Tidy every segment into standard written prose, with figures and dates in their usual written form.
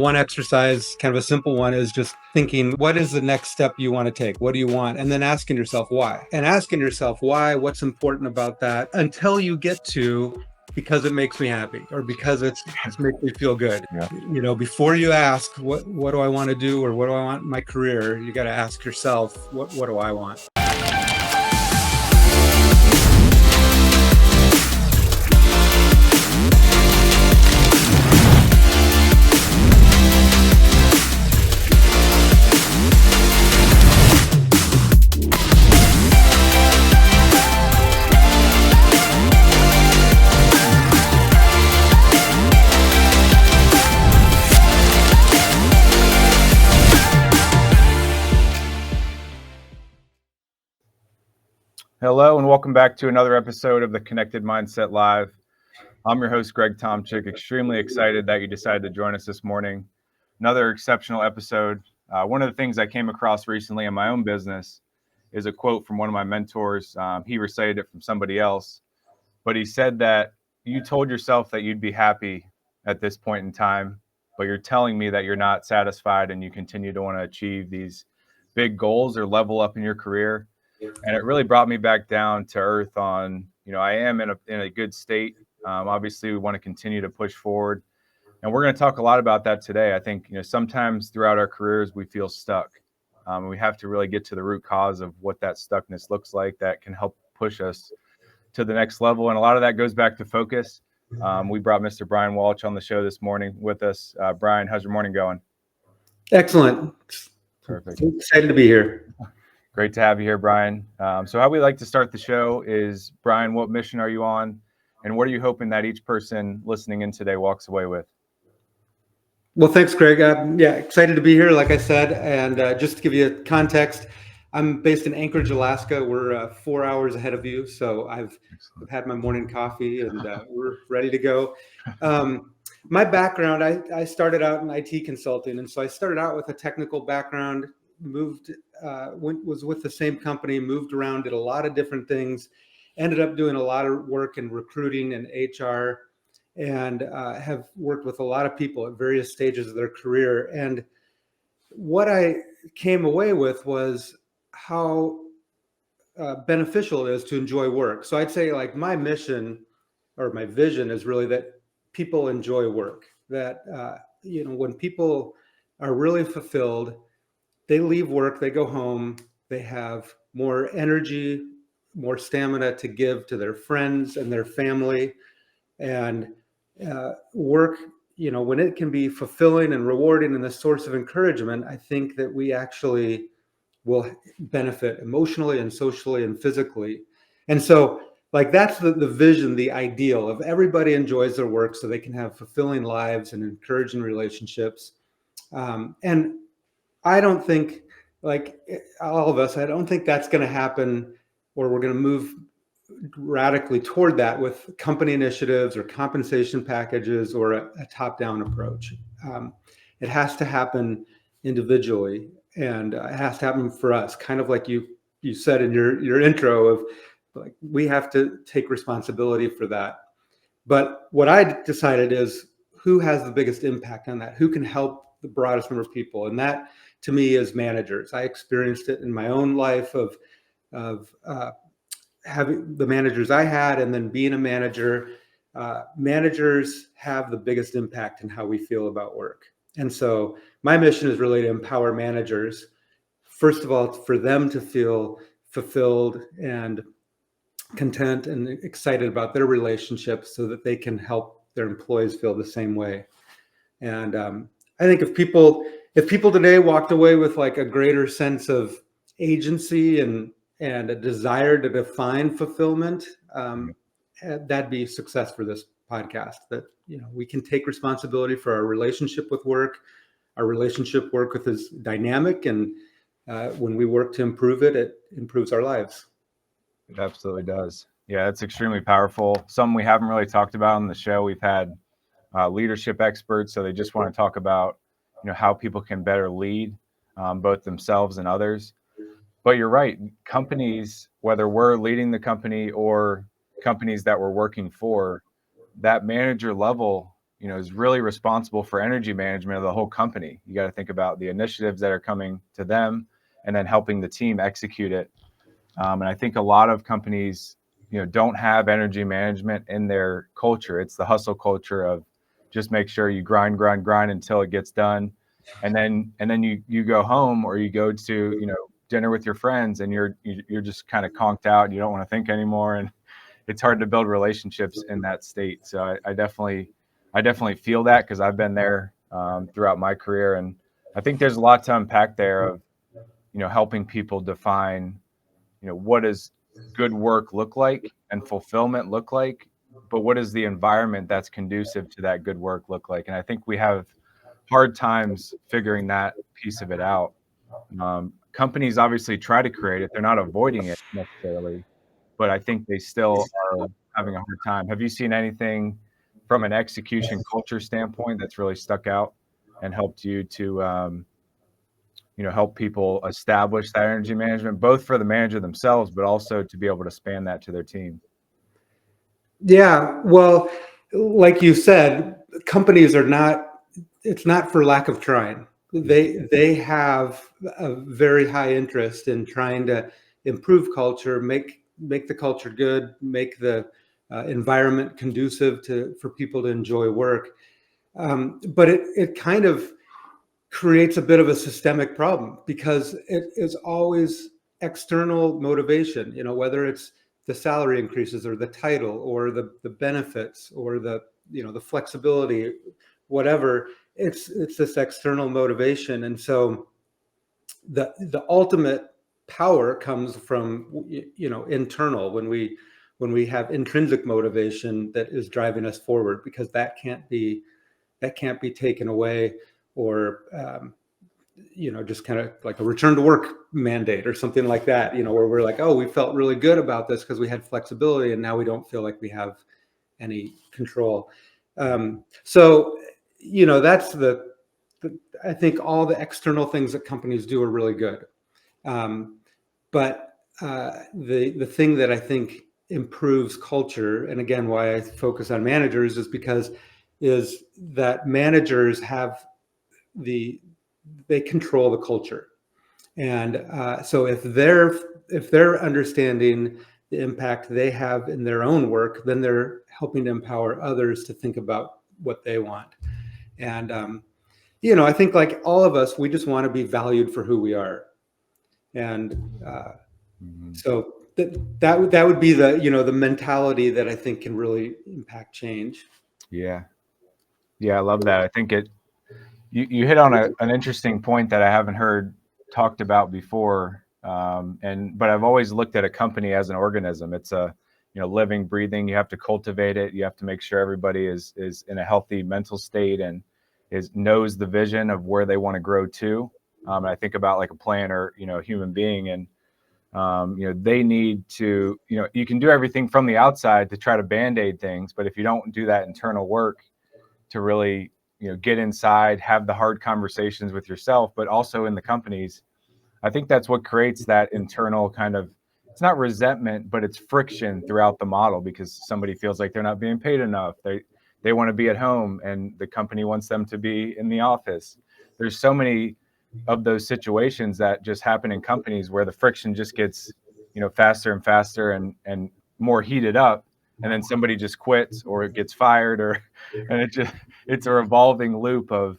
One exercise, kind of a simple one, is just thinking, what is the next step you want to take? What do you want? And then asking yourself why. And asking yourself why, what's important about that, until you get to because it makes me happy or because it's makes me feel good. Yeah. You know, before you ask what do I want to do or what do I want in my career, you got to ask yourself, what do I want? Hello and welcome back to another episode of the Connected Mindset Live. I'm your host, Greg Tomczyk. Extremely excited that you decided to join us this morning. Another exceptional episode. One of the things I came across recently in my own business is a quote from one of my mentors. He recited it from somebody else, but he said that you told yourself that you'd be happy at this point in time, but you're telling me that you're not satisfied and you continue to want to achieve these big goals or level up in your career. And it really brought me back down to earth on, I am in a good state. Obviously, we want to continue to push forward. And we're going to talk a lot about that today. I think, sometimes throughout our careers, we feel stuck. We have to really get to the root cause of what that stuckness looks like that can help push us to the next level. And a lot of that goes back to focus. We brought Mr. Brian Walch on the show this morning with us. Brian, how's your morning going? Excellent. Perfect. Excited to be here. Great to have you here, Brian. So how we like to start the show is, Brian, what mission are you on? And what are you hoping that each person listening in today walks away with? Well, thanks, Greg. Excited to be here, like I said. And just to give you context, I'm based in Anchorage, Alaska. We're 4 hours ahead of you. So I've had my morning coffee and we're ready to go. My background, I started out in IT consulting. And so I started out with a technical background, was with the same company, moved around, did a lot of different things, ended up doing a lot of work in recruiting and HR, and have worked with a lot of people at various stages of their career. And what I came away with was how beneficial it is to enjoy work. So I'd say like my mission or my vision is really that people enjoy work, that, when people are really fulfilled, they leave work, they go home, they have more energy, more stamina to give to their friends and their family. And work, when it can be fulfilling and rewarding and a source of encouragement, I think that we actually will benefit emotionally and socially and physically. And so, like, that's the vision, the ideal of everybody enjoys their work so they can have fulfilling lives and encouraging relationships. And I don't think, like all of us, I don't think that's going to happen, or we're going to move radically toward that with company initiatives or compensation packages or a top-down approach. It has to happen individually, and it has to happen for us, kind of like you said in your intro of, like, we have to take responsibility for that. But what I decided is, who has the biggest impact on that? Who can help the broadest number of people? And that, to me, is managers. I experienced it in my own life of having the managers I had, and then being a manager. Managers have the biggest impact in how we feel about work. And so my mission is really to empower managers, first of all, for them to feel fulfilled and content and excited about their relationships so that they can help their employees feel the same way. And I think if people today walked away with like a greater sense of agency and a desire to define fulfillment, that'd be success for this podcast. That, we can take responsibility for our relationship with work. Our relationship with is dynamic, and when we work to improve it, it improves our lives. It absolutely does. Yeah, it's extremely powerful. Something we haven't really talked about on the show. We've had leadership experts, so they just want to talk about, how people can better lead both themselves and others. But you're right. Companies, whether we're leading the company or companies that we're working for, that manager level is really responsible for energy management of the whole company. You got to think about the initiatives that are coming to them and then helping the team execute it. And I think a lot of companies, don't have energy management in their culture. It's the hustle culture of just make sure you grind, grind, grind until it gets done. And then you go home or you go to, dinner with your friends and you're just kind of conked out and you don't want to think anymore. And it's hard to build relationships in that state. So I definitely feel that because I've been there throughout my career. And I think there's a lot to unpack there of, helping people define, what does good work look like and fulfillment look like, but what does the environment that's conducive to that good work look like? And I think we have hard times figuring that piece of it out. Companies obviously try to create it; they're not avoiding it necessarily, but I think they still are having a hard time. Have you seen anything from an execution culture standpoint that's really stuck out and helped you to help people establish that energy management, both for the manager themselves, but also to be able to span that to their team? Yeah, well, like you said, companies are not, it's not for lack of trying. They have a very high interest in trying to improve culture, make the culture good, make the environment conducive for people to enjoy work. But it kind of creates a bit of a systemic problem because it is always external motivation, whether it's the salary increases or the title or the benefits or the flexibility, whatever. It's this external motivation. And so the ultimate power comes from internal, when we have intrinsic motivation that is driving us forward, because that can't be taken away, or just kind of like a return to work mandate or something like that, where we're like, oh, we felt really good about this because we had flexibility, and now we don't feel like we have any control. So that's I think all the external things that companies do are really good. But the thing that I think improves culture, and again, why I focus on managers, is that managers they control the culture. And so if they're understanding the impact they have in their own work, then they're helping to empower others to think about what they want. And I think, like all of us, we just want to be valued for who we are. And so that would be the mentality that I think can really impact change. Yeah. Yeah, I love that. I think you hit on an interesting point that I haven't heard talked about before. But I've always looked at a company as an organism. It's a, living, breathing. You have to cultivate it. You have to make sure everybody is in a healthy mental state and knows the vision of where they want to grow to. And I think about like a plant or, a human being, and they need to, you can do everything from the outside to try to band-aid things, but if you don't do that internal work to really, get inside, have the hard conversations with yourself, but also in the companies, I think that's what creates that internal kind of, it's not resentment, but it's friction throughout the model, because somebody feels like they're not being paid enough. They want to be at home and the company wants them to be in the office. There's so many of those situations that just happen in companies where the friction just gets, faster and faster and more heated up, and then somebody just quits or it gets fired, or and it's a revolving loop of,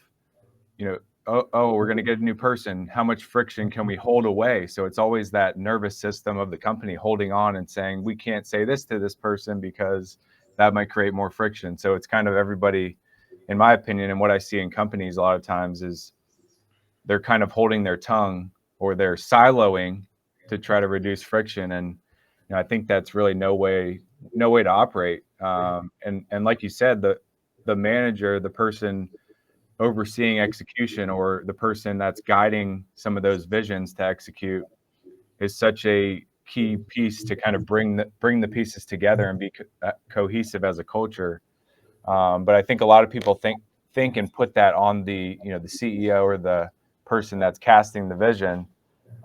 oh, we're going to get a new person. How much friction can we hold away? So it's always that nervous system of the company holding on and saying, we can't say this to this person because that might create more friction. So it's kind of everybody, in my opinion, and what I see in companies a lot of times is they're kind of holding their tongue, or they're siloing to try to reduce friction. And I think that's really no way to operate. And like you said, the manager, the person overseeing execution, or the person that's guiding some of those visions to execute, is such a key piece to kind of bring the pieces together and be cohesive as a culture. But I think a lot of people think and put that on the the CEO or the person that's casting the vision,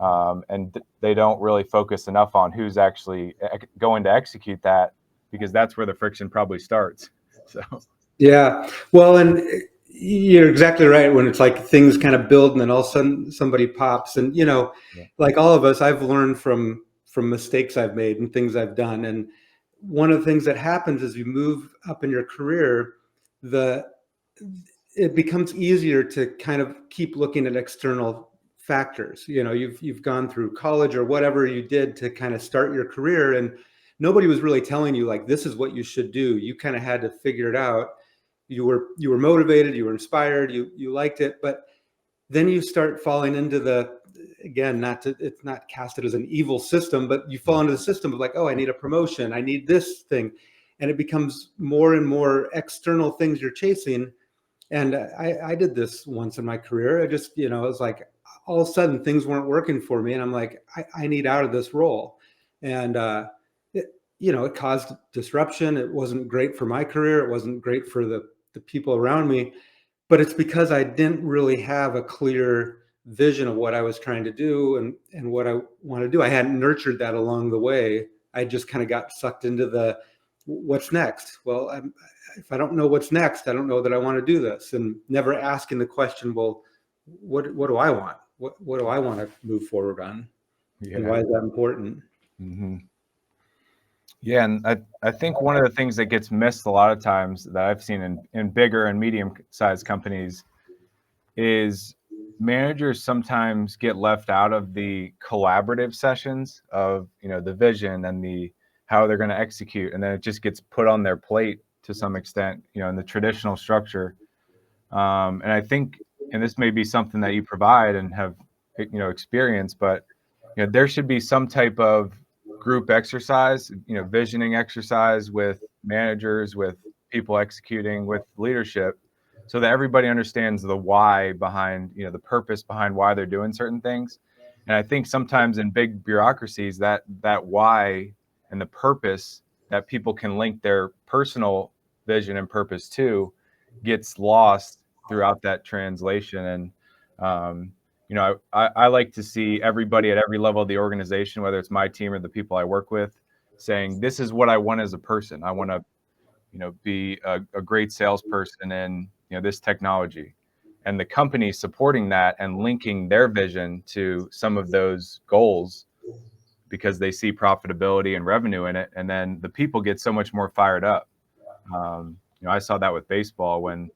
and they don't really focus enough on who's actually going to execute that, because that's where the friction probably starts. So Yeah. Well, and you're exactly right when it's like things kind of build and then all of a sudden somebody pops. And, Yeah. like all of us, I've learned from mistakes I've made and things I've done. And one of the things that happens as you move up in your career, the it becomes easier to kind of keep looking at external factors. You've gone through college or whatever you did to kind of start your career, and nobody was really telling you like this is what you should do. You kind of had to figure it out. You were motivated, you were inspired, you liked it, but then you start falling into the, again, it's not casted as an evil system, but you fall into the system of like, oh, I need a promotion, I need this thing, and it becomes more and more external things you're chasing. And I did this once in my career. I just, it was like all of a sudden things weren't working for me. And I'm like, I need out of this role. And, it caused disruption. It wasn't great for my career. It wasn't great for the people around me, but it's because I didn't really have a clear vision of what I was trying to do and what I want to do. I hadn't nurtured that along the way. I just kind of got sucked into the what's next. Well, if I don't know what's next, I don't know that I want to do this, and never asking the question, well, what do I want? What do I want to move forward on? Yeah. And why is that important? Mm-hmm. Yeah, and I think one of the things that gets missed a lot of times that I've seen in bigger and medium-sized companies is managers sometimes get left out of the collaborative sessions of, the vision and the how they're going to execute, and then it just gets put on their plate to some extent, in the traditional structure. And I think, and this may be something that you provide and have, experience, but there should be some type of group exercise, visioning exercise with managers, with people executing, with leadership, so that everybody understands the why behind, the purpose behind why they're doing certain things. And I think sometimes in big bureaucracies, that why and the purpose that people can link their personal vision and purpose to gets lost throughout that translation. And I like to see everybody at every level of the organization, whether it's my team or the people I work with, saying, this is what I want as a person. I want to, be a great salesperson in, this technology. And the company supporting that and linking their vision to some of those goals because they see profitability and revenue in it. And then the people get so much more fired up. I saw that with baseball when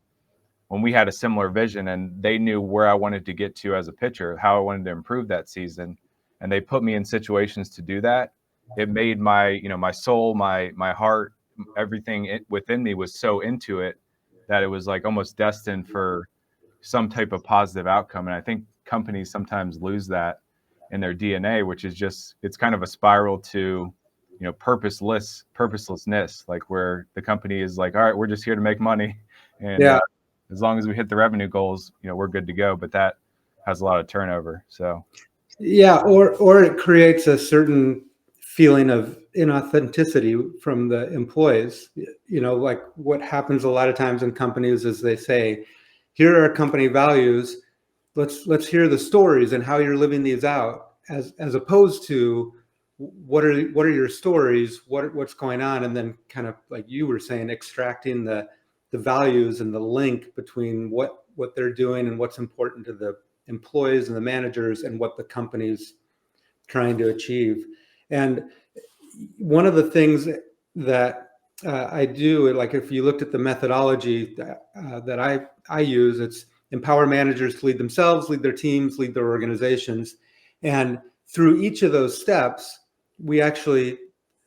we had a similar vision and they knew where I wanted to get to as a pitcher, how I wanted to improve that season, and they put me in situations to do that. It made my, my soul, my heart, everything within me was so into it that it was like almost destined for some type of positive outcome. And I think companies sometimes lose that in their DNA, which is just, it's kind of a spiral to, purposelessness, like where the company is like, all right, we're just here to make money. And Yeah. as long as we hit the revenue goals, we're good to go. But that has a lot of turnover. So Yeah, or it creates a certain feeling of inauthenticity from the employees. Like what happens a lot of times in companies is they say, here are company values. Let's hear the stories and how you're living these out, as opposed to what are your stories, what's going on, and then kind of like you were saying, extracting the values and the link between what they're doing and what's important to the employees and the managers and what the company's trying to achieve. And one of the things that I do, like if you looked at the methodology that I use, it's empower managers to lead themselves, lead their teams, lead their organizations. And through each of those steps, we actually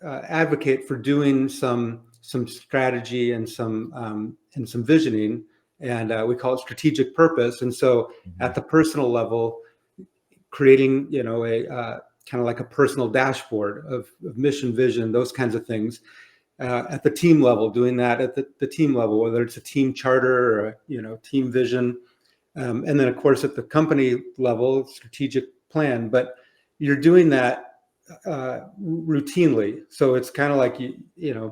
advocate for doing some strategy and some visioning, and we call it strategic purpose. And so at the personal level, creating a kind of like a personal dashboard of mission, vision, those kinds of things. At the team level, doing that at the team level, whether it's a team charter or team vision, and then of course at the company level, strategic plan. But you're doing that routinely, so it's kind of like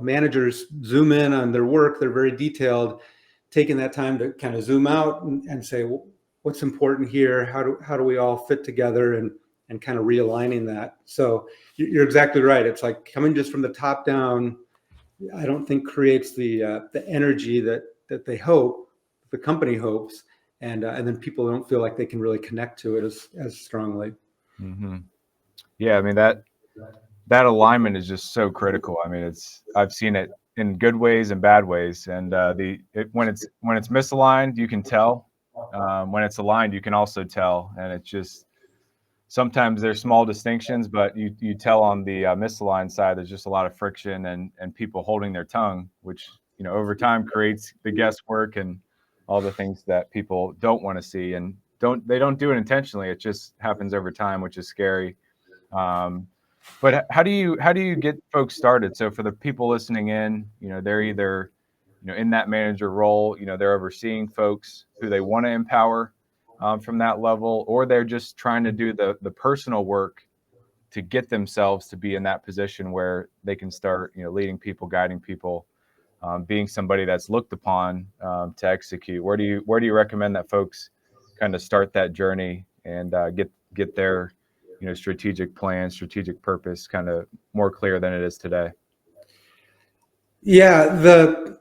managers zoom in on their work. They're very detailed, taking that time to kind of zoom out and say, well, what's important here? How do we all fit together, and kind of realigning that. So you're exactly right. It's like coming just from the top down. I don't think creates the energy that they hope, the company hopes, and then people don't feel like they can really connect to it as strongly. Mm-hmm. Yeah, I mean that alignment is just so critical. I mean, I've seen it in good ways and bad ways, and when it's misaligned, you can tell. When it's aligned, you can also tell, and it's just sometimes there's small distinctions, but you tell on the misaligned side, there's just a lot of friction and people holding their tongue, which over time creates the guesswork and all the things that people don't want to see, and they don't do it intentionally. It just happens over time, which is scary. But how do you get folks started? So for the people listening in, they're either in that manager role, they're overseeing folks who they want to empower from that level, or they're just trying to do the personal work to get themselves to be in that position where they can start leading people, guiding people, being somebody that's looked upon to execute. Where do you recommend that folks kind of start that journey and get their strategic plan, strategic purpose kind of more clear than it is today? Yeah,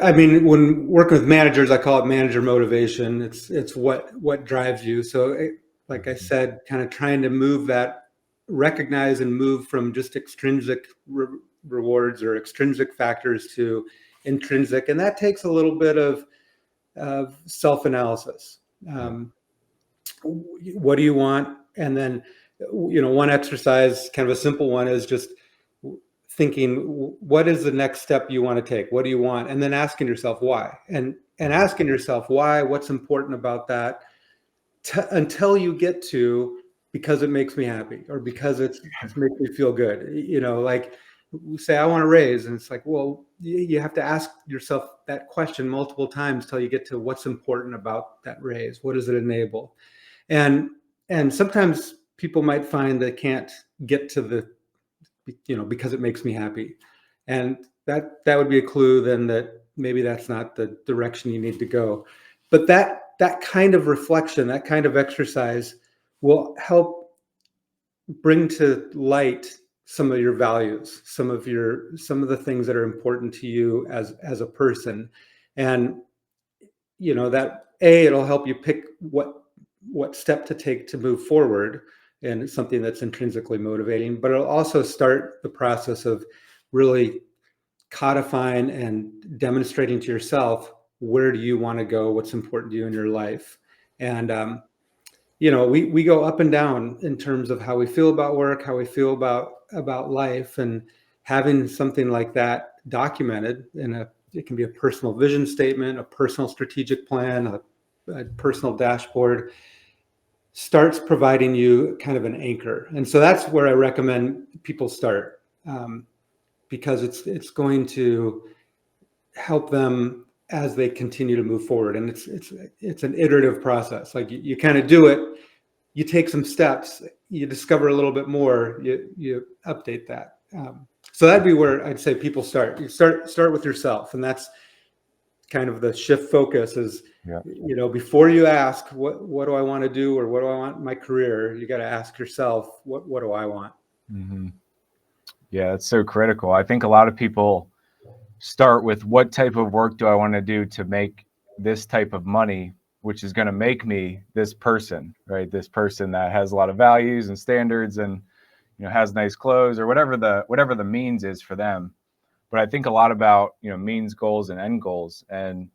I mean, when working with managers, I call it manager motivation. It's what drives you. So, like I said, kind of trying to recognize and move from just extrinsic rewards or extrinsic factors to intrinsic, and that takes a little bit of self-analysis. What do you want? And then, one exercise, kind of a simple one, is just thinking, what is the next step you want to take? What do you want? And then asking yourself why, and asking yourself why, what's important about that, until you get to, because it makes me happy, or because it makes me feel good. Like we say, I want to raise, and it's like, well, you have to ask yourself that question multiple times till you get to what's important about that raise. What does it enable? And sometimes people might find they can't get to the, because it makes me happy, and that would be a clue then that maybe that's not the direction you need to go. But that kind of reflection, that kind of exercise, will help bring to light some of your values, some of the things that are important to you as a person. And that it'll help you pick what step to take to move forward, and it's something that's intrinsically motivating. But it'll also start the process of really codifying and demonstrating to yourself, where do you want to go, what's important to you in your life. And we go up and down in terms of how we feel about work, how we feel about life, and having something like that documented it can be a personal vision statement, a personal strategic plan, a personal dashboard, starts providing you kind of an anchor. And so that's where I recommend people start, because it's going to help them as they continue to move forward. And it's an iterative process. Like you kind of do it, you take some steps, you discover a little bit more, you update that. So that'd be where I'd say people start. You start with yourself, and that's kind of the shift focus is, before you ask what do I want to do, or what do I want in my career, you got to ask yourself, what do I want? Mm-hmm. Yeah, it's so critical. I think a lot of people start with, what type of work do I want to do to make this type of money, which is going to make me this person, right? This person that has a lot of values and standards, and has nice clothes, or whatever the means is for them. But I think a lot about means, goals, and end goals. And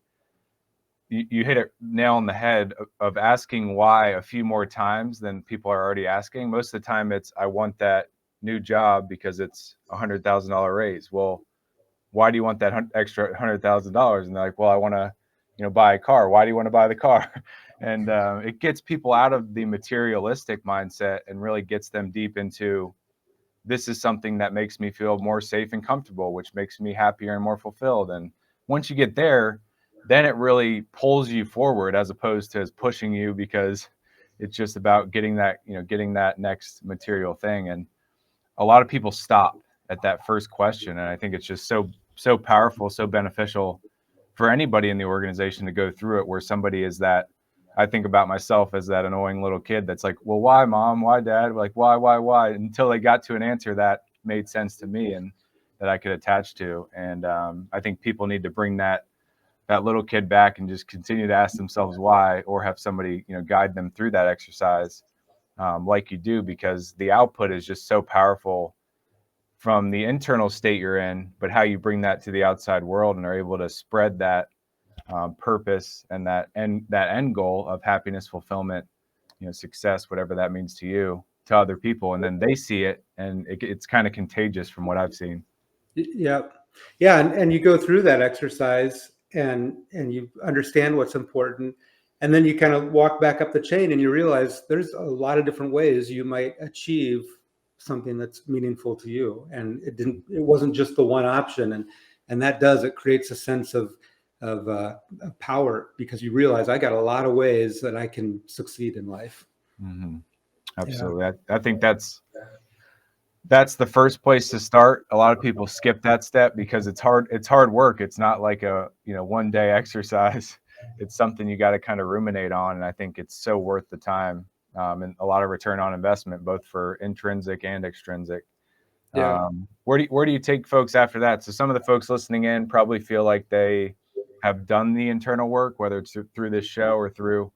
you hit it nail on the head of asking why a few more times than people are already asking. Most of the time it's, I want that new job because it's $100,000 raise. Well, why do you want that extra $100,000? And they're like, well, I want to, buy a car. Why do you want to buy the car? And it gets people out of the materialistic mindset and really gets them deep into, this is something that makes me feel more safe and comfortable, which makes me happier and more fulfilled. And once you get there, then it really pulls you forward, as opposed to pushing you, because it's just about getting that next material thing. And a lot of people stop at that first question. And I think it's just so powerful, so beneficial for anybody in the organization to go through it, where somebody is that, I think about myself as that annoying little kid that's like, well, why, mom? Why, dad? Like, why? Until they got to an answer that made sense to me and that I could attach to. And I think people need to bring that that little kid back and just continue to ask themselves why, or have somebody, guide them through that exercise, like you do, because the output is just so powerful from the internal state you're in, but how you bring that to the outside world and are able to spread that purpose and that end goal of happiness, fulfillment, success, whatever that means to you, to other people, and then they see it, and it's kind of contagious from what I've seen. Yeah. And you go through that exercise and you understand what's important. And then you kind of walk back up the chain and you realize there's a lot of different ways you might achieve something that's meaningful to you. And it wasn't just the one option. And it creates a sense of power, because you realize I got a lot of ways that I can succeed in life. Mm-hmm. Absolutely. Yeah. I think that's the first place to start. A lot of people skip that step because it's hard work. It's not like a, one day exercise. It's something you got to kind of ruminate on. And I think it's so worth the time, and a lot of return on investment, both for intrinsic and extrinsic. Yeah. Where do you take folks after that? So some of the folks listening in probably feel like they have done the internal work, whether it's through this show or through,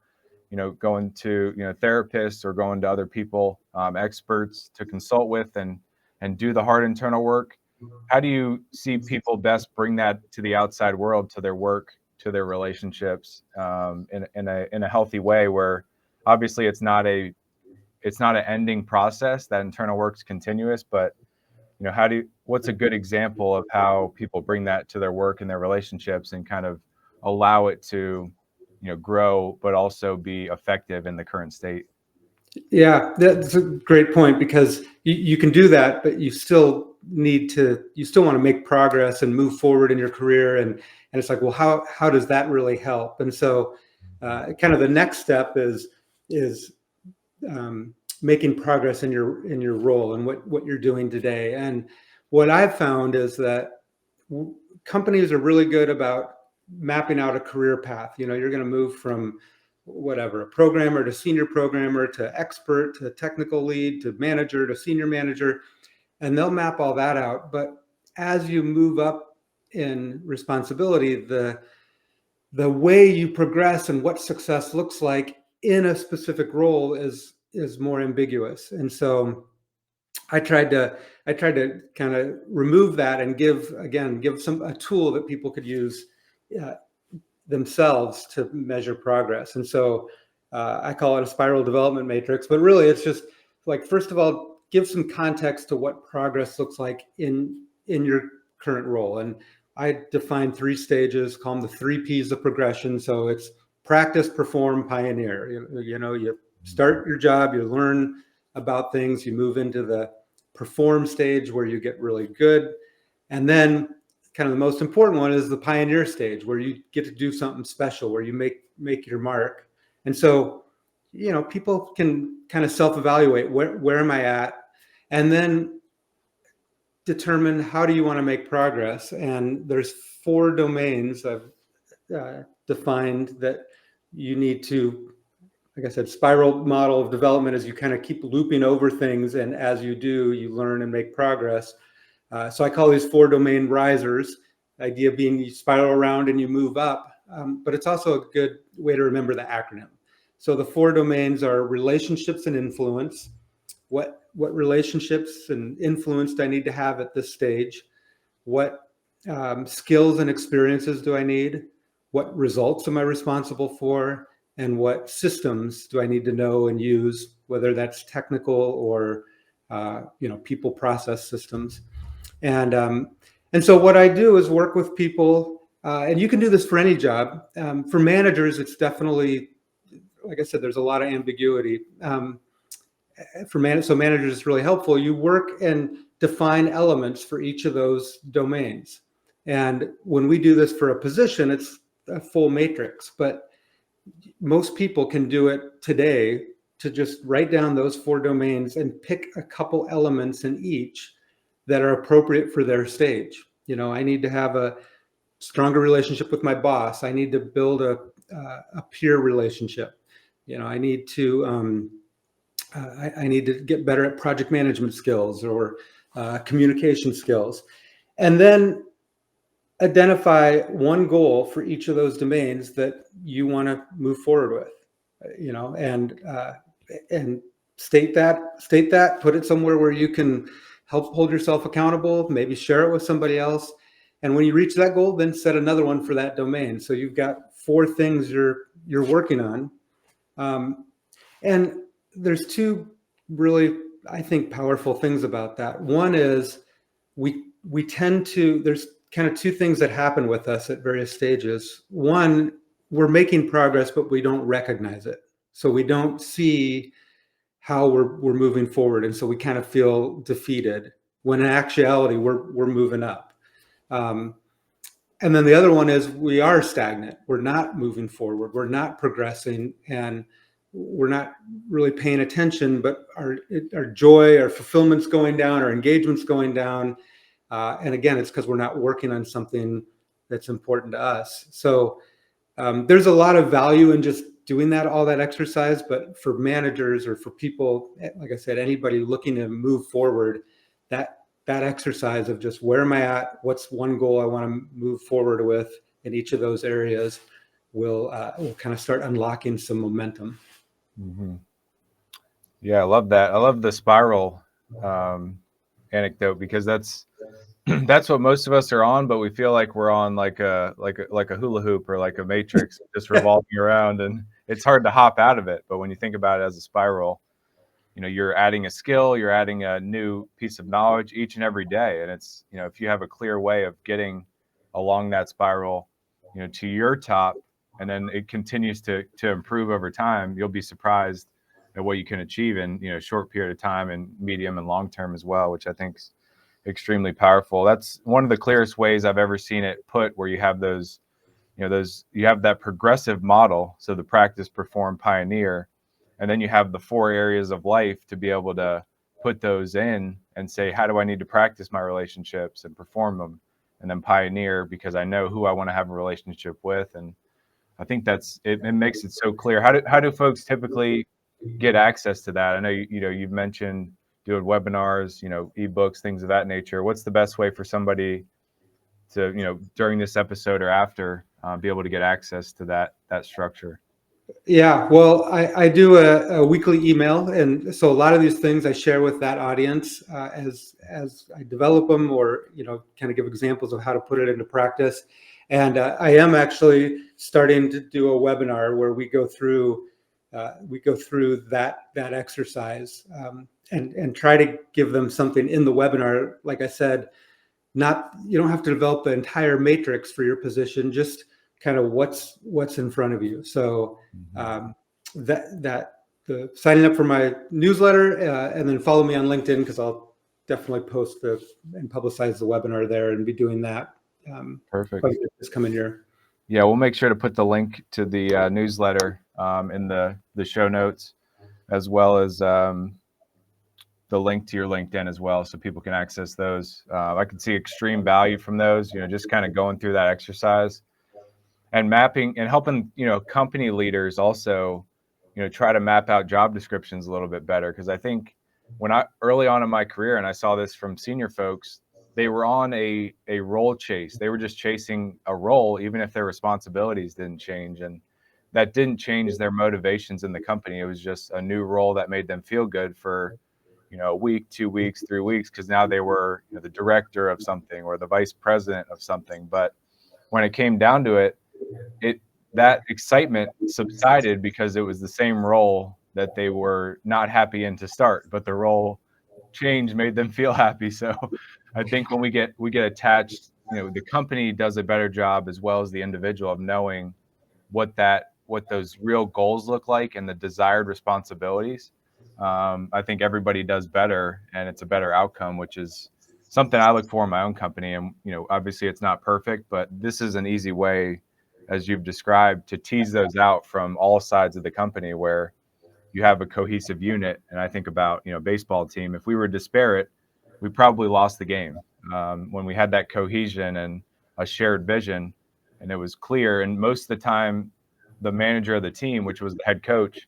going to, therapists or going to other people, experts to consult with and do the hard internal work. How do you see people best bring that to the outside world, to their work, to their relationships, in a healthy way, where obviously it's not an ending process? That internal work's continuous, but what's a good example of how people bring that to their work and their relationships and kind of allow it to, grow, but also be effective in the current state? Yeah, that's a great point, because you can do that, but you still want to make progress and move forward in your career. And it's like, well, how does that really help? And so kind of the next step is making progress in your role and what you're doing today. And what I've found is that companies are really good about mapping out a career path. You're going to move from whatever, a programmer to senior programmer to expert to technical lead to manager to senior manager, and they'll map all that out. But as you move up in responsibility, the way you progress and what success looks like in a specific role is more ambiguous. And so I tried to kind of remove that and give a tool that people could use themselves to measure progress. And so I call it a spiral development matrix, but really it's just like, first of all, give some context to what progress looks like in your current role. And I define 3 stages, call them the 3 P's of progression. So it's practice, perform, pioneer. You start your job, you learn about things, you move into the perform stage where you get really good. And then kind of the most important one is the pioneer stage, where you get to do something special, where you make your mark. And so, people can kind of self-evaluate, where am I at, and then determine how do you want to make progress. And there's 4 domains I've defined that you need to, like I said, spiral model of development, is you kind of keep looping over things, and as you do, you learn and make progress. So I call these 4 domain risers. The idea being you spiral around and you move up, but it's also a good way to remember the acronym. So the 4 domains are relationships and influence. What relationships and influence do I need to have at this stage? What skills and experiences do I need? What results am I responsible for? And what systems do I need to know and use, whether that's technical or people process systems. And so what I do is work with people, and you can do this for any job. For managers, it's definitely, like I said, there's a lot of ambiguity. So managers, it's really helpful. You work and define elements for each of those domains. And when we do this for a position, it's a full matrix. But most people can do it today to just write down those 4 domains and pick a couple elements in each that are appropriate for their stage. I need to have a stronger relationship with my boss. I need to build a peer relationship. I need to I need to get better at project management skills or communication skills. And then identify one goal for each of those domains that you want to move forward with, and state that, put it somewhere where you can help hold yourself accountable, maybe share it with somebody else. And when you reach that goal, then set another one for that domain. So you've got 4 things you're working on. And there's 2 really, I think, powerful things about that. One is we tend to, there's kind of 2 things that happen with us at various stages. One, we're making progress, but we don't recognize it. So we don't see how we're moving forward. And so we kind of feel defeated when in actuality, we're moving up. And then the other one is we are stagnant. We're not moving forward. We're not progressing, and we're not really paying attention, but our joy, our fulfillment's going down, our engagement's going down. And again, it's because we're not working on something that's important to us. So there's a lot of value in just doing all that exercise. But for managers or for people, like I said, anybody looking to move forward, that exercise of just where am I at? What's one goal I want to move forward with in each of those areas will kind of start unlocking some momentum. Mm-hmm. Yeah, I love that. I love the spiral anecdote, because that's what most of us are on, but we feel like we're on like a hula hoop or like a matrix, just revolving around, and it's hard to hop out of it. But when you think about it as a spiral, you're adding a skill, you're adding a new piece of knowledge each and every day. And it's, if you have a clear way of getting along that spiral, to your top, and then it continues to improve over time, you'll be surprised at what you can achieve in, a short period of time, and medium and long term as well, which I think is extremely powerful. That's one of the clearest ways I've ever seen it put, where you have you have that progressive model. So the practice, perform, pioneer. And then you have the 4 areas of life to be able to put those in and say, how do I need to practice my relationships and perform them? And then pioneer, because I know who I want to have a relationship with. And I think it makes it so clear. How do folks typically get access to that? I know you've mentioned doing webinars, ebooks, things of that nature. What's the best way for somebody to, during this episode or after, be able to get access to that structure? Yeah, well, I do a weekly email, and so a lot of these things I share with that audience as I develop them, or kind of give examples of how to put it into practice. And I am actually starting to do a webinar where we go through that exercise, and try to give them something in the webinar. Like I said, you don't have to develop the entire matrix for your position, just kind of what's in front of you. So the signing up for my newsletter, and then follow me on LinkedIn, because I'll definitely post and publicize the webinar there, and be doing that. Perfect. This coming year. Yeah, we'll make sure to put the link to the newsletter in the show notes, as well as the link to your LinkedIn as well, so people can access those. I can see extreme value from those, just kind of going through that exercise and mapping and helping, company leaders also, try to map out job descriptions a little bit better. Because I think early on in my career, and I saw this from senior folks, they were on a role chase. They were just chasing a role, even if their responsibilities didn't change. And that didn't change their motivations in the company. It was just a new role that made them feel good for, a week, 2 weeks, 3 weeks, because now they were the director of something or the vice president of something. But when it came down to it, that excitement subsided, because it was the same role that they were not happy in to start, but the role change made them feel happy. So I think when we get attached, the company does a better job, as well as the individual, of knowing what those real goals look like and the desired responsibilities. I think everybody does better, and it's a better outcome, which is something I look for in my own company. And, obviously it's not perfect, but this is an easy way, as you've described, to tease those out from all sides of the company, where you have a cohesive unit. And I think about, baseball team, if we were disparate, we probably lost the game. When we had that cohesion and a shared vision, and it was clear, and most of the time, the manager of the team, which was the head coach,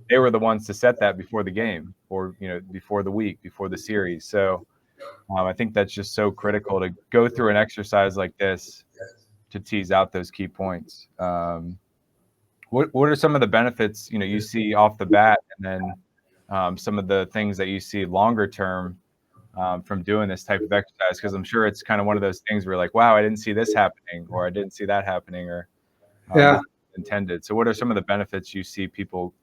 they were the ones to set that before the game, or, before the week, before the series. So I think that's just so critical to go through an exercise like this to tease out those key points. What are some of the benefits you see off the bat, and then some of the things that you see longer term from doing this type of exercise? Because I'm sure it's kind of one of those things where like, wow, I didn't see this happening, or I didn't see that happening, or Yeah. this intended. So what are some of the benefits you see people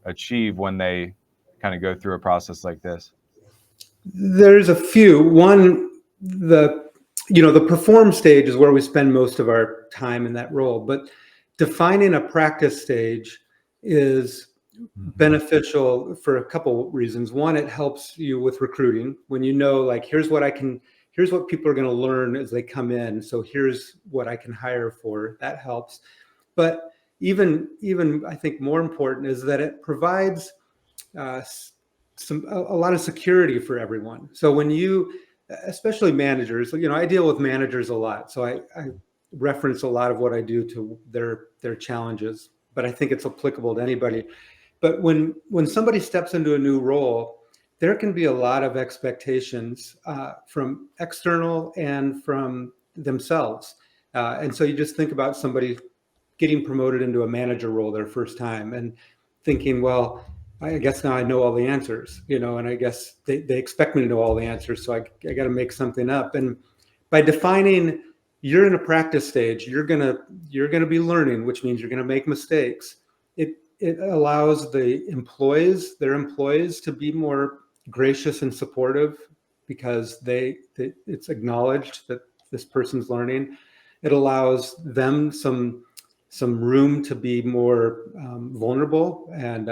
achieve when they kind of go through a process like this? There's a few. One, the perform stage is where we spend most of our time in that role, but defining a practice stage is beneficial for a couple reasons. One, it helps you with recruiting when you know, like, here's what people are going to learn as they come in. So here's what I can hire for. That helps. But even I think more important is that it provides uh, a lot of security for everyone. So when you, especially managers, I deal with managers a lot. So I reference a lot of what I do to their challenges, but I think it's applicable to anybody. But when somebody steps into a new role, there can be a lot of expectations from external and from themselves. And so you just think about somebody getting promoted into a manager role their first time and thinking, well, I guess now I know all the answers, and I guess they expect me to know all the answers. So I got to make something up. And by defining you're in a practice stage, you're going to be learning, which means you're going to make mistakes. It allows their employees to be more gracious and supportive because it's acknowledged that this person's learning. It allows them some room to be more vulnerable and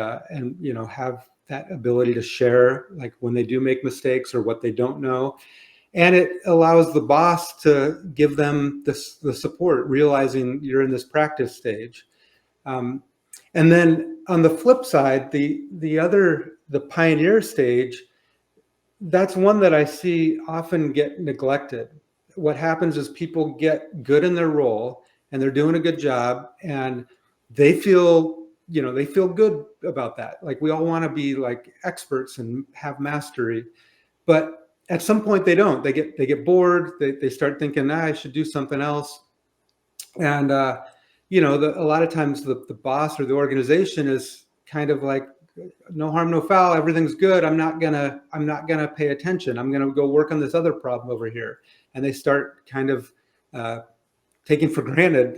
have that ability to share, like when they do make mistakes or what they don't know. And it allows the boss to give them the support, realizing you're in this practice stage. And then on the flip side, the pioneer stage, that's one that I see often get neglected. What happens is people get good in their role and they're doing a good job and they feel, they feel good about that. Like we all want to be like experts and have mastery, but at some point they don't. They get bored. They start thinking, I should do something else. And a lot of times the boss or the organization is kind of like, no harm, no foul. Everything's good. I'm not gonna pay attention. I'm gonna go work on this other problem over here. And they start kind of taking for granted,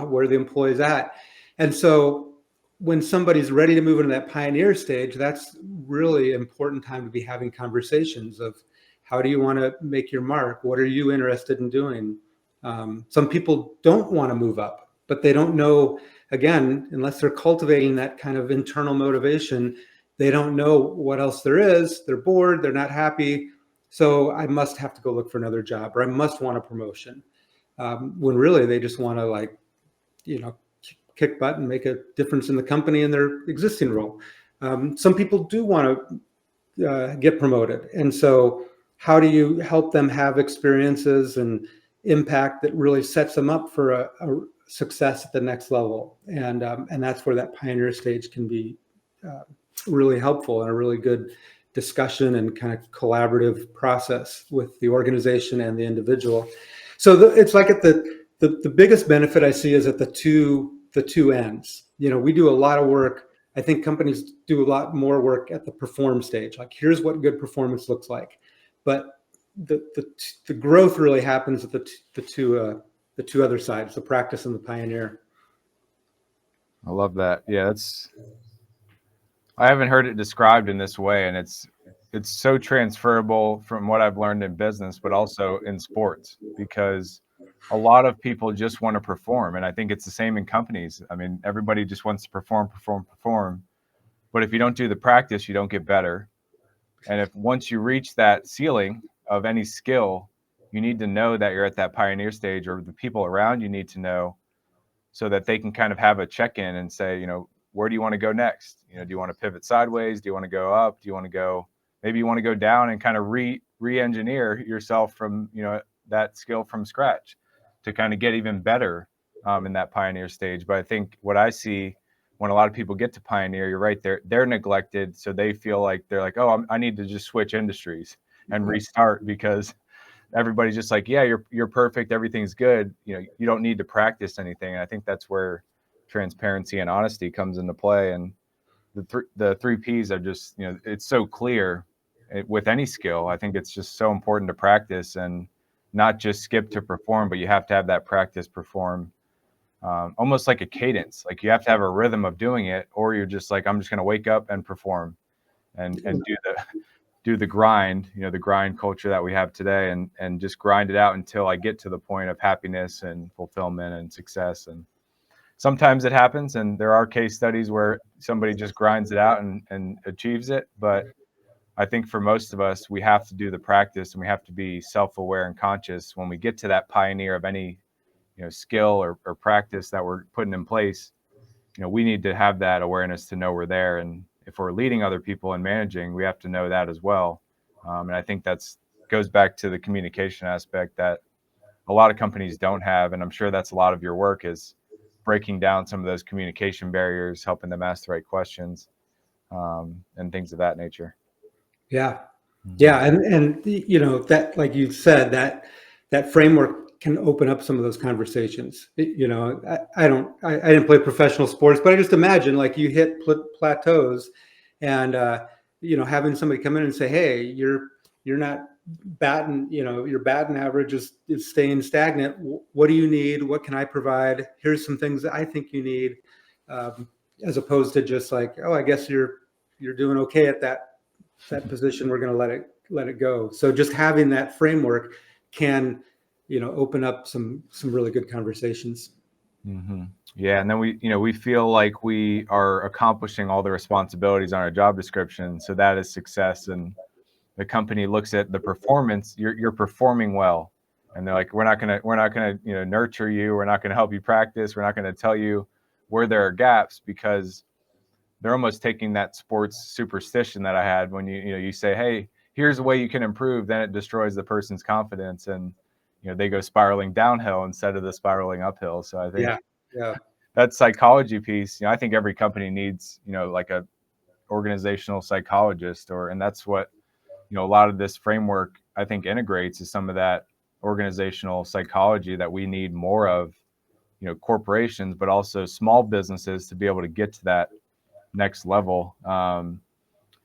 where the employee's at. And so when somebody's ready to move into that pioneer stage, that's really important time to be having conversations of how do you want to make your mark? What are you interested in doing? Some people don't want to move up, but they don't know, again, unless they're cultivating that kind of internal motivation, they don't know what else there is. They're bored, they're not happy. So I must have to go look for another job, or I must want a promotion. When really they just want to, like, kick butt and make a difference in the company in their existing role. Some people do want to get promoted. And so how do you help them have experiences and impact that really sets them up for a success at the next level? And that's where that pioneer stage can be really helpful and a really good discussion and kind of collaborative process with the organization and the individual. So it's like at the biggest benefit I see is at the two ends. We do a lot of work. I think companies do a lot more work at the perform stage. Like, here's what good performance looks like. But the growth really happens at the two other sides, the practice and the pioneer. I love that. Yeah, I haven't heard it described in this way, and it's so transferable from what I've learned in business, but also in sports, because a lot of people just want to perform. And I think it's the same in companies. I mean, everybody just wants to perform. But if you don't do the practice, you don't get better. And if once you reach that ceiling of any skill, you need to know that you're at that pioneer stage, or the people around you need to know, so that they can kind of have a check-in and say, where do you want to go next? Do you want to pivot sideways? Do you want to go up? Do you want to go, maybe you want to go down and kind of re-engineer yourself from, that skill from scratch to kind of get even better in that pioneer stage. But I think what I see when a lot of people get to pioneer, you're right, they're neglected. So they feel like they're like, oh, I need to just switch industries. and restart, because everybody's just like, yeah, you're perfect, everything's good. You don't need to practice anything. And I think that's where transparency and honesty comes into play. And the three P's are just, it's so clear with any skill. I think it's just so important to practice and not just skip to perform, but you have to have that practice perform, almost like a cadence. Like you have to have a rhythm of doing it, or you're just like, I'm just going to wake up and perform and do the grind, the grind culture that we have today, and just grind it out until I get to the point of happiness and fulfillment and success. And sometimes it happens, and there are case studies where somebody just grinds it out and achieves it. But I think for most of us, we have to do the practice, and we have to be self-aware and conscious when we get to that pioneer of any, skill or practice that we're putting in place. We need to have that awareness to know we're there. And if we're leading other people and managing, we have to know that as well. And I think goes back to the communication aspect that a lot of companies don't have. And I'm sure that's a lot of your work, is breaking down some of those communication barriers, helping them ask the right questions, and things of that nature. Yeah. Yeah. And that, like you said, that framework can open up some of those conversations. I didn't play professional sports, but I just imagine like you hit plateaus, and having somebody come in and say, hey, you're not batting, your batting average is staying stagnant. What do you need? What can I provide? Here's some things that I think you need, as opposed to just like, oh, I guess you're doing okay at that position. We're going to let it go. So just having that framework can, open up some really good conversations. Mm-hmm. Yeah. And then we feel like we are accomplishing all the responsibilities on our job description. So that is success. And the company looks at the performance, you're performing well. And they're like, we're not going to, nurture you. We're not going to help you practice. We're not going to tell you where there are gaps, because they're almost taking that sports superstition that I had when you say, hey, here's a way you can improve. Then it destroys the person's confidence, and they go spiraling downhill instead of the spiraling uphill. So I think that psychology piece, I think every company needs, like a organizational psychologist, and that's what, a lot of this framework I think integrates, is some of that organizational psychology that we need more of, corporations, but also small businesses, to be able to get to that next level,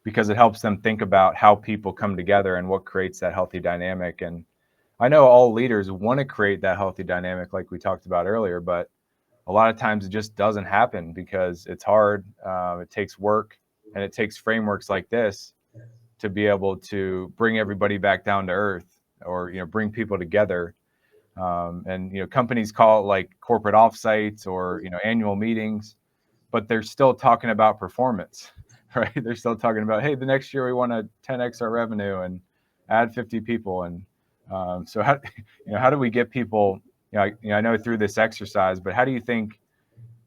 because it helps them think about how people come together and what creates that healthy dynamic. And I know all leaders want to create that healthy dynamic, like we talked about earlier, but a lot of times it just doesn't happen because it's hard. It takes work, and it takes frameworks like this to be able to bring everybody back down to earth, or bring people together. And companies call it like corporate offsites or annual meetings, but they're still talking about performance, right? They're still talking about, hey, the next year we want to 10x our revenue and add 50 people. And so how do we get people, I know through this exercise, but how do you think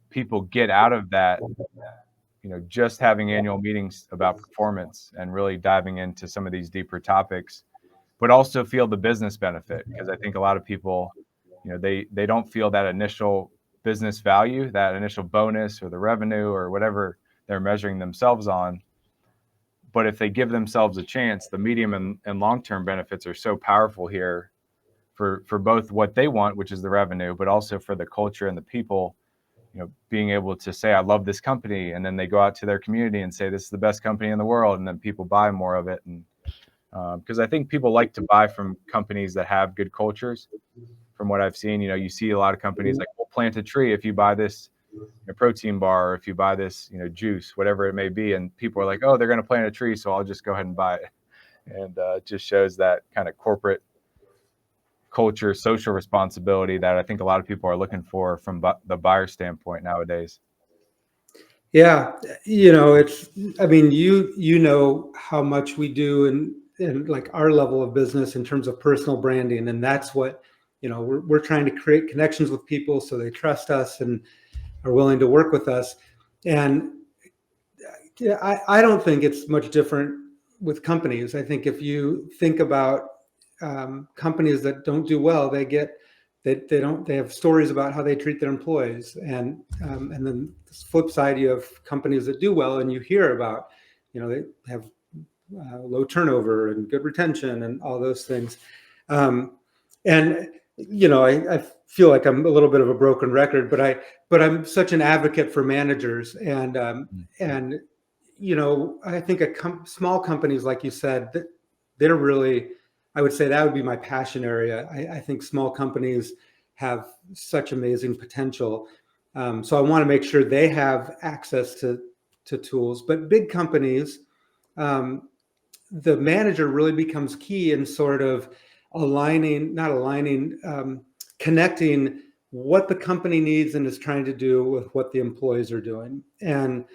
people get out of that, just having annual meetings about performance and really diving into some of these deeper topics, but also feel the business benefit? Because I think a lot of people, they don't feel that initial business value, that initial bonus or the revenue or whatever they're measuring themselves on. But if they give themselves a chance, the medium and long-term benefits are so powerful here for both what they want, which is the revenue, but also for the culture and the people, being able to say, I love this company. And then they go out to their community and say, this is the best company in the world. And then people buy more of it. And because I think people like to buy from companies that have good cultures. From what I've seen, you see a lot of companies like, we'll plant a tree if you buy this protein bar, or if you buy this, juice, whatever it may be. And people are like, oh, they're going to plant a tree, so I'll just go ahead and buy it. And it just shows that kind of corporate culture, social responsibility that I think a lot of people are looking for from the buyer standpoint nowadays. Yeah. It's, I mean, you know how much we do in like our level of business in terms of personal branding. And that's what, we're trying to create connections with people so they trust us and are willing to work with us. And I don't think it's much different with companies. I think if you think about companies that don't do well, they have stories about how they treat their employees, and then the flip side, you have companies that do well, and you hear about, they have low turnover and good retention and all those things. And I feel like I'm a little bit of a broken record, but I'm such an advocate for managers, and I think small companies, like you said, they're really, I would say that would be my passion area. I think small companies have such amazing potential. So I want to make sure they have access to tools. But big companies, the manager really becomes key in sort of connecting what the company needs and is trying to do with what the employees are doing. And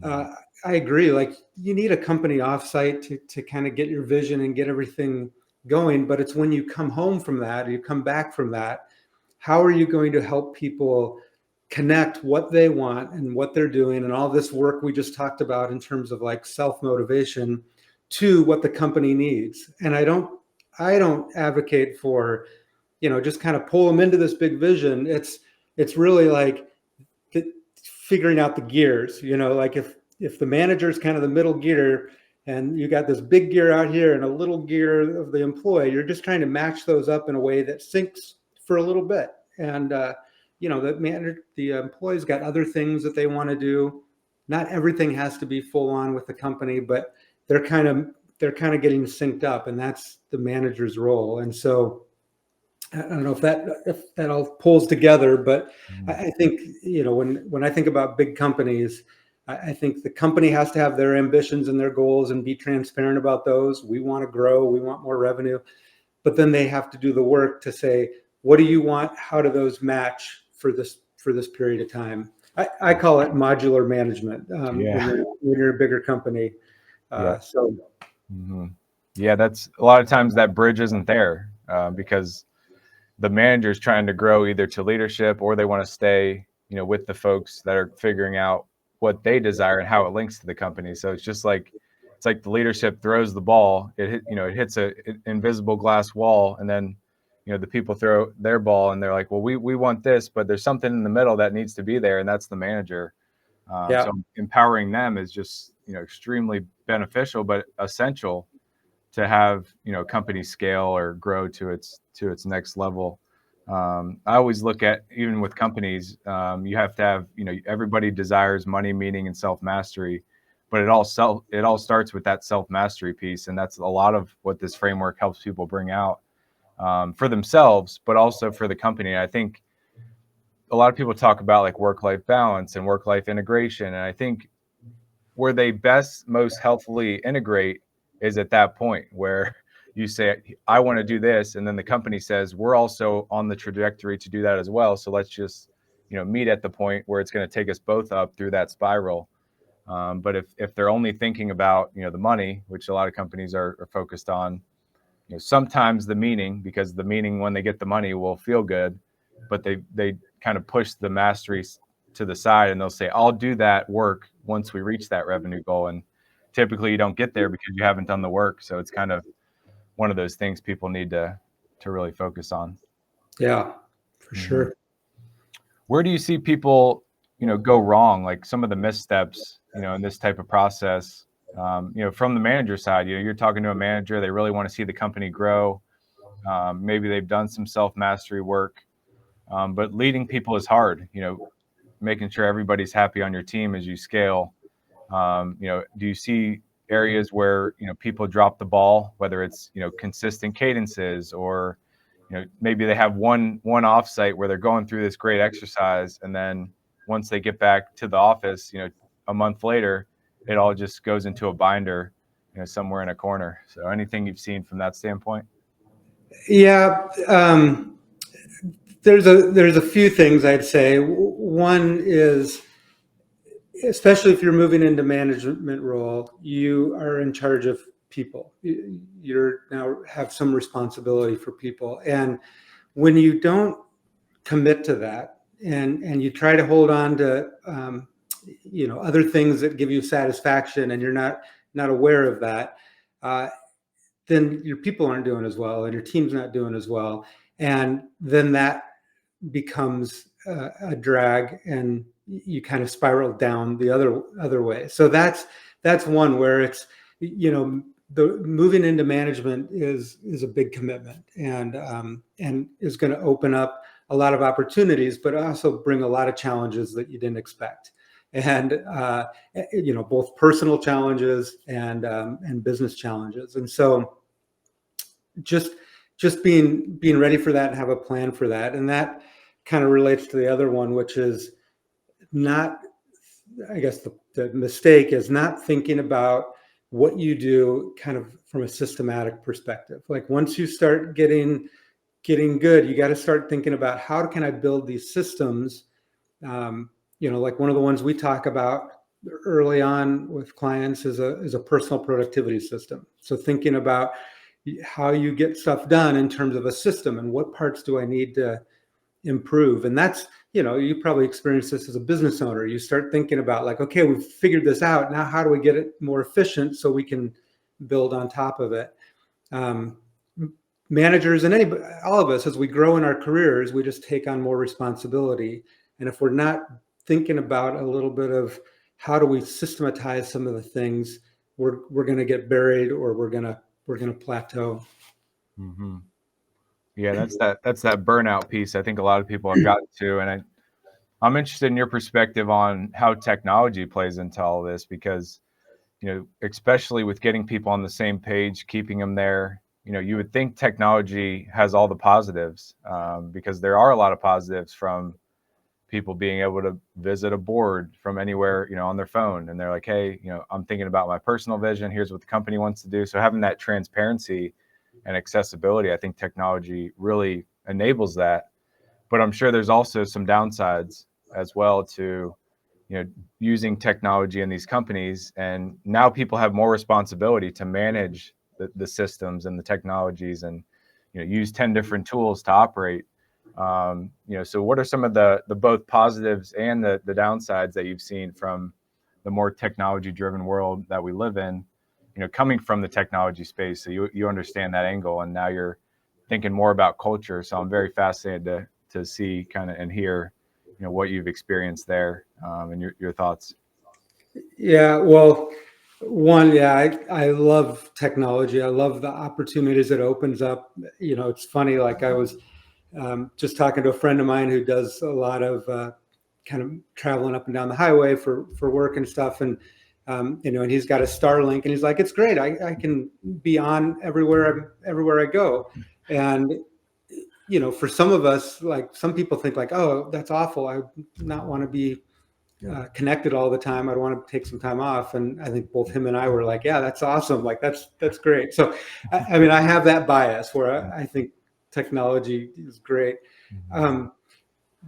I agree, like you need a company offsite to kind of get your vision and get everything going. But it's when you come home from that, or you come back from that, how are you going to help people connect what they want and what they're doing and all this work we just talked about in terms of like self-motivation to what the company needs? And I don't advocate for, just kind of pull them into this big vision. It's really like figuring out the gears, like if the manager is kind of the middle gear and you got this big gear out here and a little gear of the employee, you're just trying to match those up in a way that syncs for a little bit. And, the employees got other things that they want to do. Not everything has to be full on with the company, but they're kind of getting synced up, and that's the manager's role. And so I don't know if that all pulls together, but I think, when I think about big companies, I think the company has to have their ambitions and their goals and be transparent about those. We want to grow, we want more revenue, but then they have to do the work to say, what do you want? How do those match for this period of time? I call it modular management when you're a bigger company. Yeah, that's a lot of times that bridge isn't there because the manager is trying to grow either to leadership or they want to stay, with the folks that are figuring out what they desire and how it links to the company. So it's like the leadership throws the ball, it hits an invisible glass wall, and then the people throw their ball and they're like, well, we want this, but there's something in the middle that needs to be there, and that's the manager. So empowering them is just extremely beneficial, but essential to have company scale or grow to its next level. I always look at, even with companies, you have to have, everybody desires money, meaning, and self-mastery, but it all starts with that self-mastery piece. And that's a lot of what this framework helps people bring out for themselves, but also for the company. And I think a lot of people talk about like work-life balance and work-life integration. And I think where they most healthily integrate is at that point where you say, I want to do this. And then the company says, we're also on the trajectory to do that as well. So let's just, meet at the point where it's going to take us both up through that spiral. But if they're only thinking about, the money, which a lot of companies are focused on, sometimes the meaning, because the meaning when they get the money will feel good, but they kind of push the mastery to the side and they'll say, I'll do that work once we reach that revenue goal. And typically you don't get there because you haven't done the work. So it's kind of one of those things people need to really focus on. Yeah, for sure. Where do you see people, go wrong? Like some of the missteps, in this type of process, from the manager side, you're talking to a manager, they really want to see the company grow. Maybe they've done some self-mastery work, but leading people is hard, making sure everybody's happy on your team as you scale. Do you see areas where, people drop the ball, whether it's, consistent cadences or, maybe they have one offsite where they're going through this great exercise. And then once they get back to the office, a month later, it all just goes into a binder, somewhere in a corner. So anything you've seen from that standpoint? Yeah. There's a few things I'd say. One is, especially if you're moving into management role, you are in charge of people. You're now have some responsibility for people. And when you don't commit to that and you try to hold on to, other things that give you satisfaction and you're not aware of that, then your people aren't doing as well and your team's not doing as well. And then that becomes a drag and you kind of spiral down the other way. So that's one where it's, the moving into management is a big commitment, and is going to open up a lot of opportunities, but also bring a lot of challenges that you didn't expect, and both personal challenges and business challenges. And so just being ready for that and have a plan for that. And that kind of relates to the other one, which is not, I guess the mistake is not thinking about what you do kind of from a systematic perspective. Like once you start getting good, you got to start thinking about how can I build these systems. Like one of the ones we talk about early on with clients is a personal productivity system. So thinking about how you get stuff done in terms of a system and what parts do I need to improve. And that's, you probably experienced this as a business owner. You start thinking about like, okay, we've figured this out. Now, how do we get it more efficient so we can build on top of it? Managers and all of us, as we grow in our careers, we just take on more responsibility. And if we're not thinking about a little bit of how do we systematize some of the things, we're going to get buried, or we're going to plateau. Mm-hmm. Yeah, that's that burnout piece. I think a lot of people have gotten to, and I'm interested in your perspective on how technology plays into all this, because, especially with getting people on the same page, keeping them there, you would think technology has all the positives, because there are a lot of positives from people being able to visit a board from anywhere, on their phone. And they're like, hey, I'm thinking about my personal vision. Here's what the company wants to do. So having that transparency and accessibility, I think technology really enables that. But I'm sure there's also some downsides as well to, using technology in these companies. And now people have more responsibility to manage the systems and the technologies, and, use 10 different tools to operate. So what are some of the both positives and the downsides that you've seen from the more technology driven world that we live in, coming from the technology space? So you understand that angle, and now you're thinking more about culture. So I'm very fascinated to see kind of and hear, what you've experienced there, and your thoughts. Yeah, well, I love technology. I love the opportunities it opens up. It's funny, like I was just talking to a friend of mine who does a lot of kind of traveling up and down the highway for work and stuff. And, and he's got a Starlink, and he's like, it's great. I can be on everywhere I go. And, for some of us, like some people think like, oh, that's awful. I not want to be connected all the time. I'd want to take some time off. And I think both him and I were like, yeah, that's awesome. Like that's great. So, I mean, I have that bias where I think technology is great.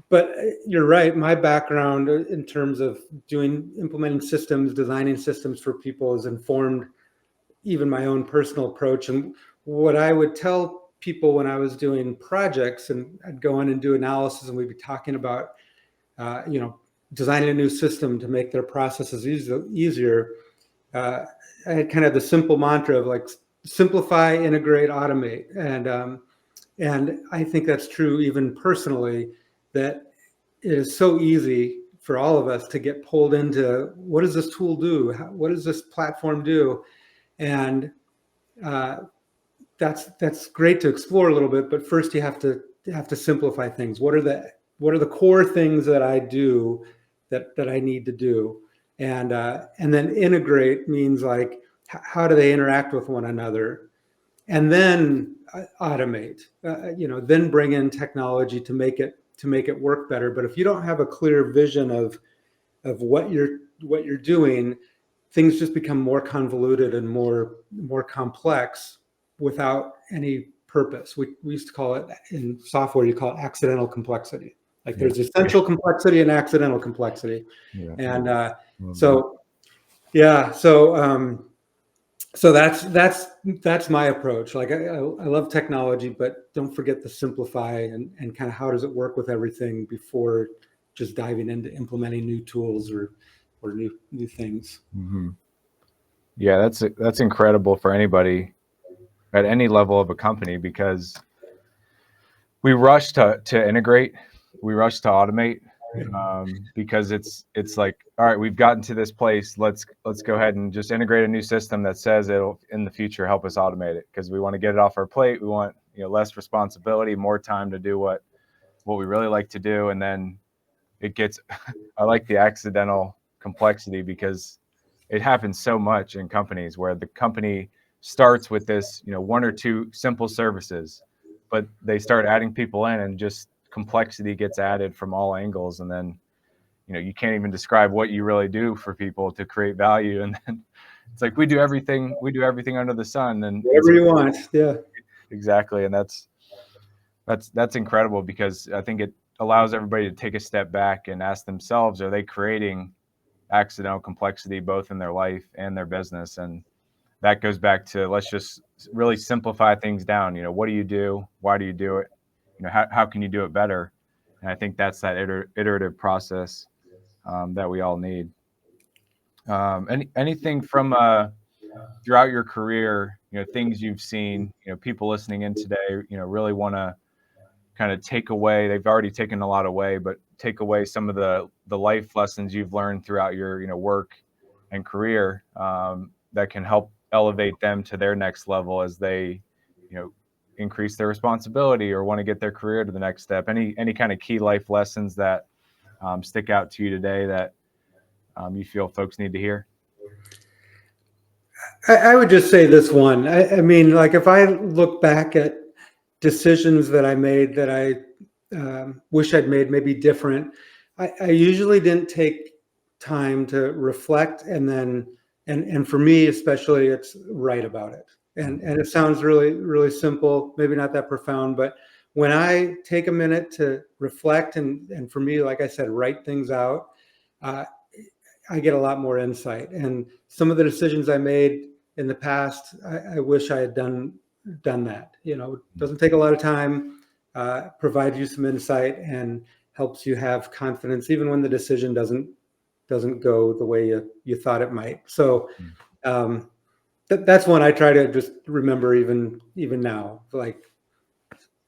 But you're right. My background in terms of implementing systems, designing systems for people has informed even my own personal approach. And what I would tell people when I was doing projects, and I'd go in and do analysis, and we'd be talking about, designing a new system to make their processes easier. I had kind of the simple mantra of like simplify, integrate, automate, and I think that's true even personally. That it is so easy for all of us to get pulled into what does this tool do? What does this platform do? And that's great to explore a little bit, but first you have to simplify things. What are the core things that I do that I need to do? And then integrate means like how do they interact with one another? And then automate. Then bring in technology to make it work better. But if you don't have a clear vision of what you're doing, things just become more convoluted and more complex without any purpose. We used to call it in software, you call it accidental complexity. Like there's essential complexity and accidental complexity. Yeah. And so that's my approach. Like I love technology, but don't forget to simplify and kind of how does it work with everything before just diving into implementing new tools or new things. Mm-hmm. Yeah, that's incredible for anybody at any level of a company, because we rush to integrate, we rush to automate, because it's like, all right, we've gotten to this place. Let's go ahead and just integrate a new system that says it'll in the future help us automate it, because we want to get it off our plate. We want less responsibility, more time to do what we really like to do, and then it gets. I like the accidental complexity, because it happens so much in companies where the company starts with this, one or two simple services, but they start adding people in, and just complexity gets added from all angles. And then, you can't even describe what you really do for people to create value. And then it's like, we do everything under the sun, and Whatever you want. Yeah. exactly. And that's incredible, because I think it allows everybody to take a step back and ask themselves, are they creating accidental complexity both in their life and their business? And that goes back to, let's just really simplify things down. What do you do? Why do you do it? How can you do it better? And I think that's that iterative process that we all need. Anything from throughout your career, things you've seen, people listening in today, really want to kind of take away. They've already taken a lot away, but take away some of the life lessons you've learned throughout your work and career, that can help elevate them to their next level as they increase their responsibility or want to get their career to the next step. Any kind of key life lessons that stick out to you today that you feel folks need to hear? I would just say this one. I mean, like, if I look back at decisions that I made that I wish I'd made maybe different, I usually didn't take time to reflect, and then and for me especially, it's write about it. And it sounds really, really simple, maybe not that profound, but when I take a minute to reflect and for me, like I said, write things out, uh, I get a lot more insight. And some of the decisions I made in the past, I wish I had done that. It doesn't take a lot of time, provides you some insight, and helps you have confidence even when the decision doesn't go the way you thought it might. So that's one I try to just remember even now. Like,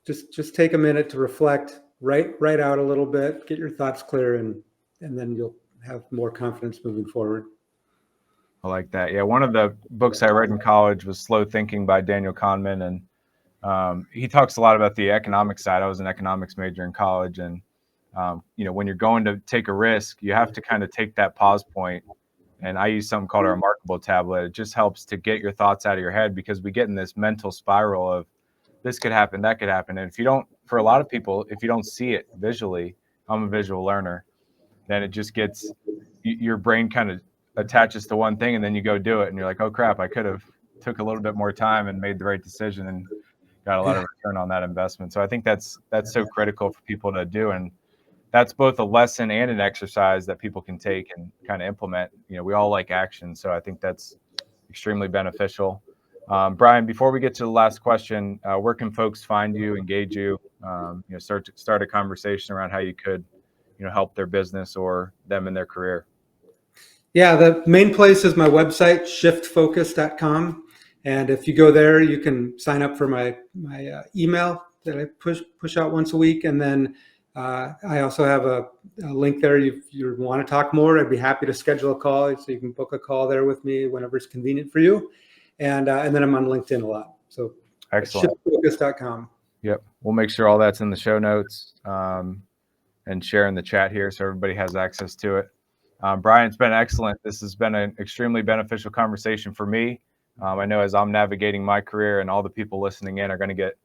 just take a minute to reflect, write out a little bit, get your thoughts clear, and then you'll have more confidence moving forward. I like that. Yeah, one of the books I read in college was Slow Thinking by Daniel Kahneman, and he talks a lot about the economic side. I was an economics major in college, and when you're going to take a risk, you have to kind of take that pause point. And I use something called a remarkable tablet. It just helps to get your thoughts out of your head, because we get in this mental spiral of this could happen, that could happen. And for a lot of people, if you don't see it visually, I'm a visual learner, then it just gets, your brain kind of attaches to one thing, and then you go do it, and you're like, oh crap, I could have took a little bit more time and made the right decision and got a lot of return on that investment. So I think that's so critical for people to do. And that's both a lesson and an exercise that people can take and kind of implement. We all like action, so I think that's extremely beneficial. Brian, before we get to the last question, where can folks find you, engage you, start a conversation around how you could, help their business or them in their career? Yeah, the main place is my website, shiftfocus.com. And if you go there, you can sign up for my email that I push out once a week. And then I also have a link there. If you want to talk more, I'd be happy to schedule a call. So you can book a call there with me whenever it's convenient for you. And then I'm on LinkedIn a lot. So excellent. Shiftfocus.com. Yep. We'll make sure all that's in the show notes, and share in the chat here so everybody has access to it. Brian, it's been excellent. This has been an extremely beneficial conversation for me. I know as I'm navigating my career, and all the people listening in are going to get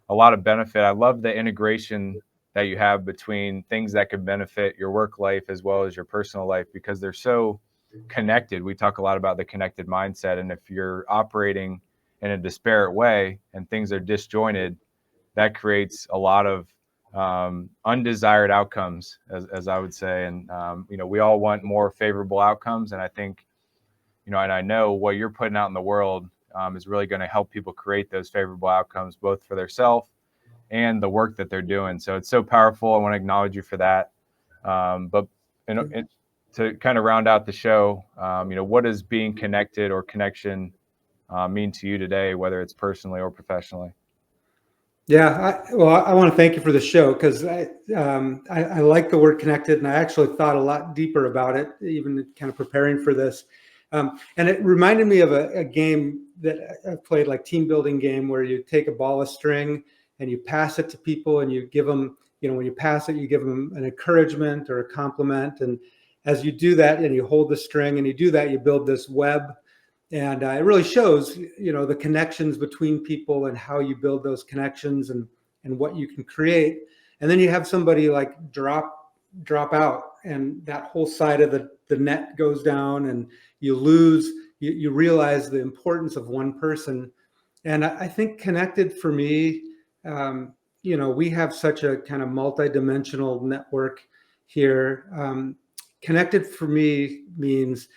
a lot of benefit. I love the integration that you have between things that could benefit your work life as well as your personal life, because they're so connected. We talk a lot about the connected mindset. And if you're operating in a disparate way and things are disjointed, that creates a lot of undesired outcomes, as I would say. And, we all want more favorable outcomes. And I think, and I know what you're putting out in the world is really going to help people create those favorable outcomes, both for themselves and the work that they're doing. So it's so powerful. I want to acknowledge you for that. But to kind of round out the show, what does being connected or connection mean to you today, whether it's personally or professionally? Yeah, I want to thank you for the show, because I like the word connected, and I actually thought a lot deeper about it, even kind of preparing for this. And it reminded me of a game that I've played, like team building game, where you take a ball of string and you pass it to people, and you give them, when you pass it, you give them an encouragement or a compliment. And as you do that, and you hold the string and you do that, you build this web. And it really shows, the connections between people and how you build those connections, and what you can create. And then you have somebody like drop out, and that whole side of the net goes down, and you lose. You realize the importance of one person. And I think connected for me, we have such a kind of multidimensional network here. Connected for me means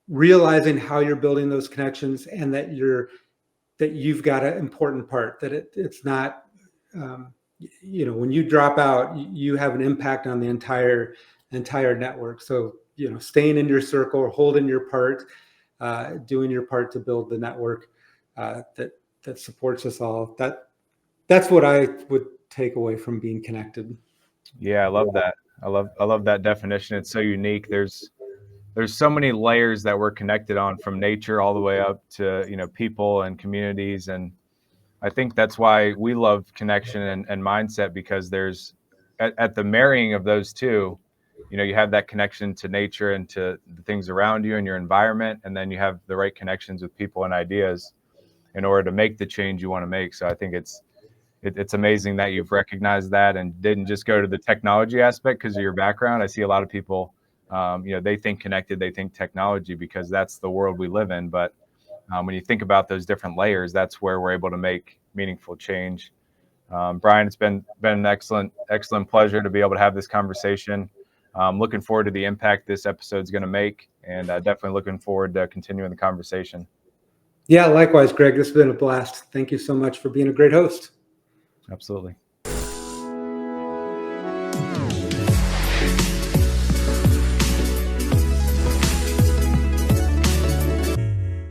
realizing how you're building those connections, and that you've got an important part, that it's not, when you drop out, you have an impact on the entire network. So, staying in your circle, or holding your part, doing your part to build the network that supports us all. That's what I would take away from being connected. Yeah, I love that. I love that definition. It's so unique. There's so many layers that we're connected on, from nature all the way up to, people and communities. And I think that's why we love connection and mindset, because there's at the marrying of those two, you have that connection to nature and to the things around you and your environment. And then you have the right connections with people and ideas in order to make the change you want to make. So I think it's amazing that you've recognized that and didn't just go to the technology aspect because of your background. I see a lot of people, they think connected, they think technology, because that's the world we live in. But when you think about those different layers, that's where we're able to make meaningful change. Brian, it's been an excellent pleasure to be able to have this conversation. Looking forward to the impact this episode is going to make, and definitely looking forward to continuing the conversation. Yeah, likewise, Greg. This has been a blast. Thank you so much for being a great host. Absolutely.